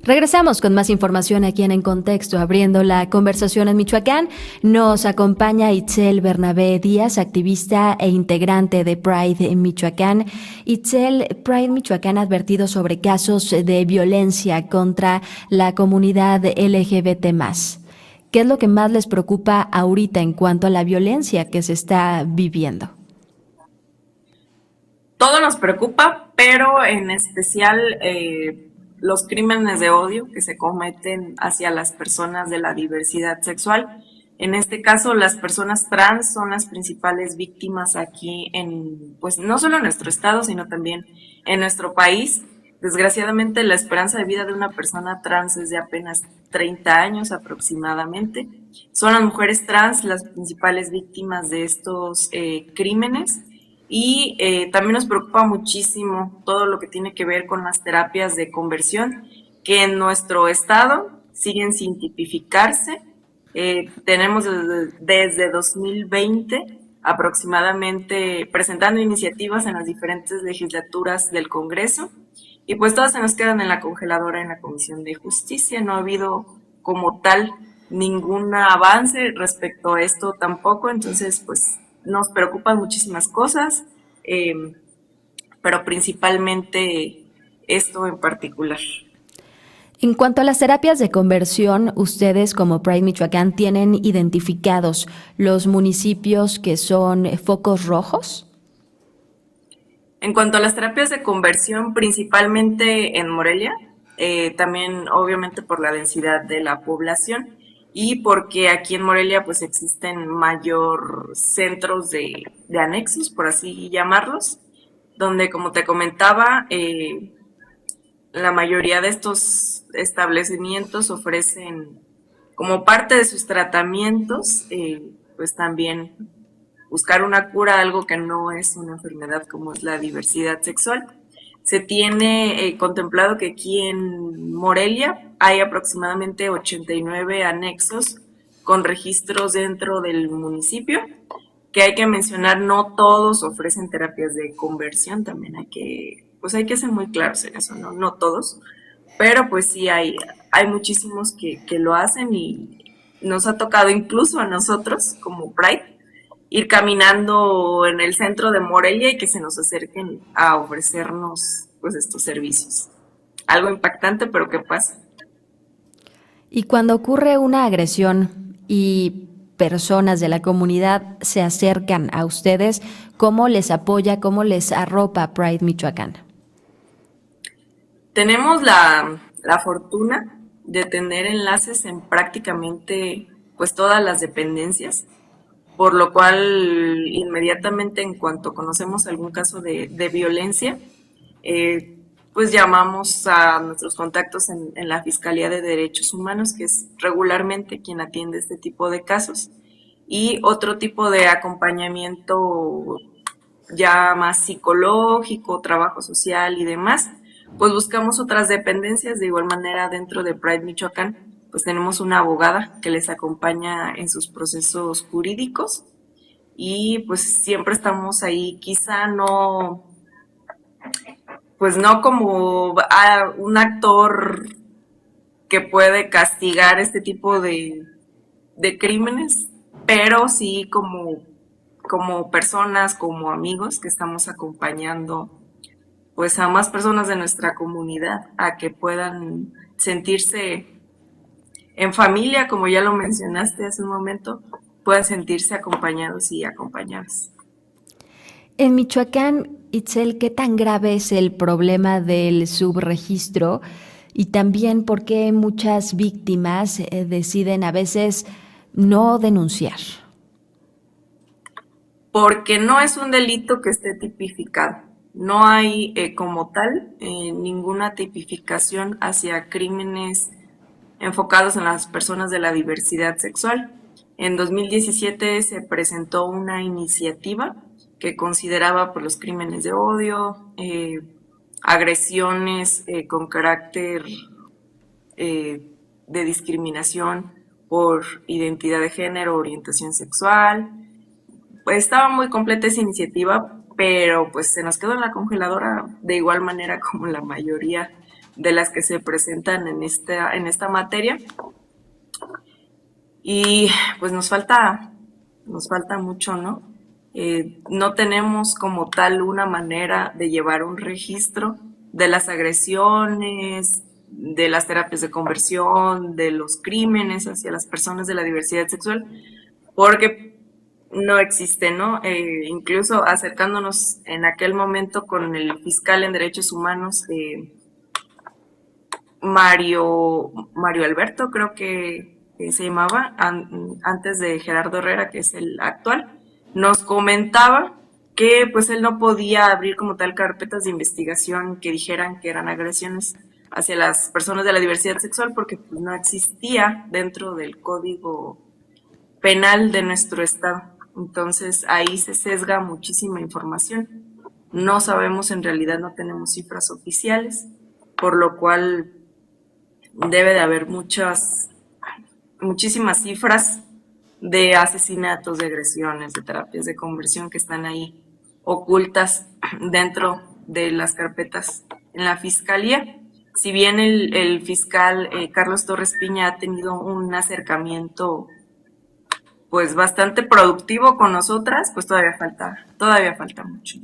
Regresamos con más información aquí en Contexto, abriendo la conversación en Michoacán. Nos acompaña Itzel Bernabé Díaz, activista e integrante de Pride en Michoacán. Itzel, Pride Michoacán ha advertido sobre casos de violencia contra la comunidad LGBT+. ¿Qué es lo que más les preocupa ahorita en cuanto a la violencia que se está viviendo? Todo nos preocupa, pero en especial los crímenes de odio que se cometen hacia las personas de la diversidad sexual. En este caso, las personas trans son las principales víctimas aquí pues no solo en nuestro estado, sino también en nuestro país. Desgraciadamente, la esperanza de vida de una persona trans es de apenas 30 años aproximadamente. Son las mujeres trans las principales víctimas de estos crímenes. Y también nos preocupa muchísimo todo lo que tiene que ver con las terapias de conversión, que en nuestro estado siguen sin tipificarse. Tenemos desde 2020 aproximadamente presentando iniciativas en las diferentes legislaturas del Congreso y pues todas se nos quedan en la congeladora en la Comisión de Justicia. No ha habido como tal ningún avance respecto a esto tampoco, entonces pues nos preocupan muchísimas cosas, eh, pero principalmente esto en particular. En cuanto a las terapias de conversión, ustedes como Pride Michoacán tienen identificados los municipios que son focos rojos. En cuanto a las terapias de conversión, principalmente en Morelia, también obviamente por la densidad de la población y porque aquí en Morelia pues existen mayor centros de anexos, por así llamarlos, donde como te comentaba, la mayoría de estos establecimientos ofrecen como parte de sus tratamientos, pues también buscar una cura a algo que no es una enfermedad como es la diversidad sexual. Se tiene contemplado que aquí en Morelia hay aproximadamente 89 anexos con registros dentro del municipio, que hay que mencionar, no todos ofrecen terapias de conversión, también pues hay que ser muy claros en eso, no todos, pero pues sí hay muchísimos que lo hacen y nos ha tocado incluso a nosotros como Pride ir caminando en el centro de Morelia y que se nos acerquen a ofrecernos pues estos servicios. Algo impactante, pero ¿qué pasa? Y cuando ocurre una agresión y personas de la comunidad se acercan a ustedes, ¿cómo les apoya, cómo les arropa Pride Michoacán? Tenemos la fortuna de tener enlaces en prácticamente pues todas las dependencias, por lo cual inmediatamente en cuanto conocemos algún caso de violencia, pues llamamos a nuestros contactos en la Fiscalía de Derechos Humanos, que es regularmente quien atiende este tipo de casos, y otro tipo de acompañamiento ya más psicológico, trabajo social y demás, pues buscamos otras dependencias. De igual manera, dentro de Pride Michoacán, pues tenemos una abogada que les acompaña en sus procesos jurídicos y pues siempre estamos ahí, quizá no, pues no como un actor que puede castigar este tipo de crímenes, pero sí como personas, como amigos que estamos acompañando pues a más personas de nuestra comunidad a que puedan sentirse en familia, como ya lo mencionaste hace un momento, puedan sentirse acompañados y acompañadas. En Michoacán, Itzel, ¿qué tan grave es el problema del subregistro? Y también por qué muchas víctimas deciden a veces no denunciar. Porque no es un delito que esté tipificado. No hay como tal ninguna tipificación hacia crímenes enfocados en las personas de la diversidad sexual. En 2017 se presentó una iniciativa que consideraba por los crímenes de odio, agresiones con carácter de discriminación por identidad de género, orientación sexual. Pues estaba muy completa esa iniciativa, pero pues se nos quedó en la congeladora de igual manera como la mayoría de las que se presentan en esta materia. Y pues nos falta mucho, ¿no? No tenemos como tal una manera de llevar un registro de las agresiones, de las terapias de conversión, de los crímenes hacia las personas de la diversidad sexual, porque no existe, ¿no? Incluso acercándonos en aquel momento con el fiscal en derechos humanos, Mario Alberto, creo que se llamaba, antes de Gerardo Herrera, que es el actual, nos comentaba que pues él no podía abrir como tal carpetas de investigación que dijeran que eran agresiones hacia las personas de la diversidad sexual porque pues, no existía dentro del código penal de nuestro estado. Entonces ahí se sesga muchísima información. No sabemos, en realidad no tenemos cifras oficiales, por lo cual debe de haber muchísimas cifras de asesinatos, de agresiones, de terapias de conversión que están ahí ocultas dentro de las carpetas en la fiscalía. Si bien el fiscal Carlos Torres Piña ha tenido un acercamiento pues bastante productivo con nosotras, pues todavía falta mucho.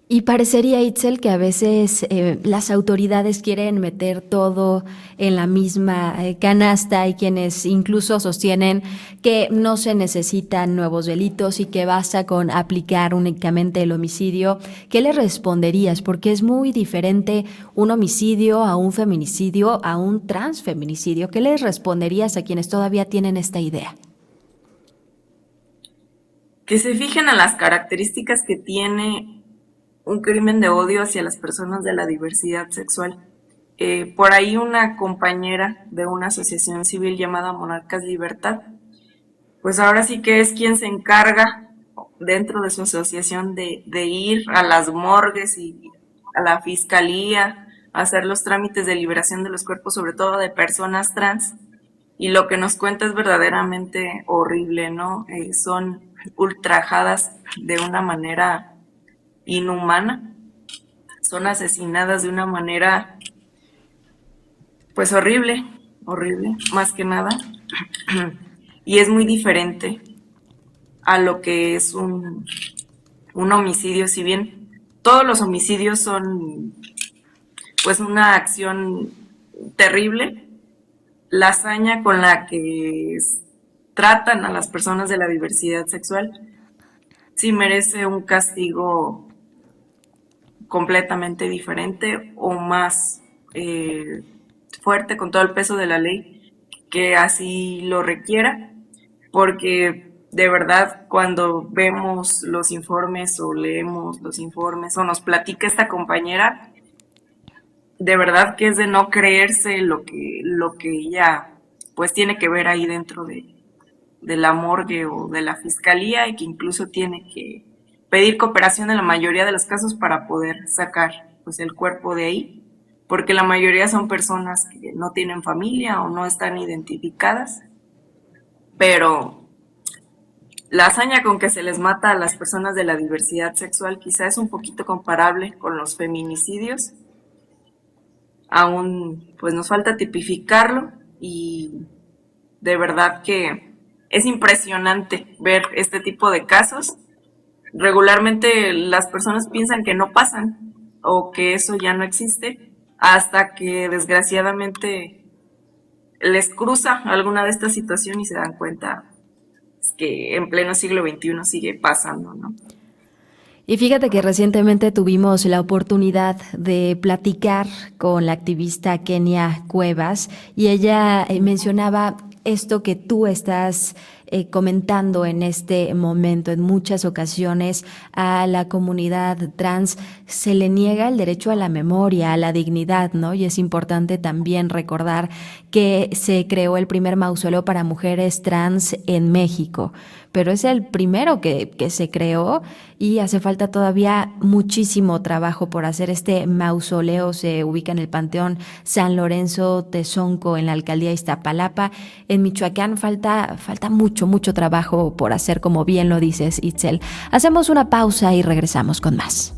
Y parecería, Itzel, que a veces las autoridades quieren meter todo en la misma canasta. Hay quienes incluso sostienen que no se necesitan nuevos delitos y que basta con aplicar únicamente el homicidio. ¿Qué le responderías? Porque es muy diferente un homicidio a un feminicidio, a un transfeminicidio. ¿Qué les responderías a quienes todavía tienen esta idea? Que se fijen en las características que tiene un crimen de odio hacia las personas de la diversidad sexual. Por ahí una compañera de una asociación civil llamada Monarcas Libertad, pues ahora sí que es quien se encarga dentro de su asociación de ir a las morgues y a la fiscalía, a hacer los trámites de liberación de los cuerpos, sobre todo de personas trans, y lo que nos cuenta es verdaderamente horrible, ¿no? Son ultrajadas de una manera inhumana, son asesinadas de una manera pues horrible, más que nada, y es muy diferente a lo que es un homicidio. Si bien todos los homicidios son pues una acción terrible, la hazaña con la que tratan a las personas de la diversidad sexual sí merece un castigo completamente diferente o más fuerte, con todo el peso de la ley que así lo requiera, porque de verdad cuando vemos los informes o leemos los informes o nos platica esta compañera, de verdad que es de no creerse lo que ella pues tiene que ver ahí dentro de la morgue o de la fiscalía, y que incluso tiene que pedir cooperación en la mayoría de los casos para poder sacar pues el cuerpo de ahí, porque la mayoría son personas que no tienen familia o no están identificadas, pero la hazaña con que se les mata a las personas de la diversidad sexual quizá es un poquito comparable con los feminicidios. Aún pues nos falta tipificarlo, y de verdad que es impresionante ver este tipo de casos. Regularmente las personas piensan que no pasan o que eso ya no existe, hasta que desgraciadamente les cruza alguna de estas situaciones y se dan cuenta que en pleno siglo XXI sigue pasando, ¿no? Y fíjate que recientemente tuvimos la oportunidad de platicar con la activista Kenia Cuevas, y ella mencionaba esto que tú estás comentando en este momento. En muchas ocasiones a la comunidad trans se le niega el derecho a la memoria, a la dignidad, ¿no? Y es importante también recordar que se creó el primer mausoleo para mujeres trans en México, pero es el primero que se creó, y hace falta todavía muchísimo trabajo por hacer. Este mausoleo se ubica en el Panteón San Lorenzo Tezonco, en la alcaldía de Iztapalapa. En Michoacán falta mucho trabajo por hacer, como bien lo dices, Itzel. Hacemos una pausa y regresamos con más.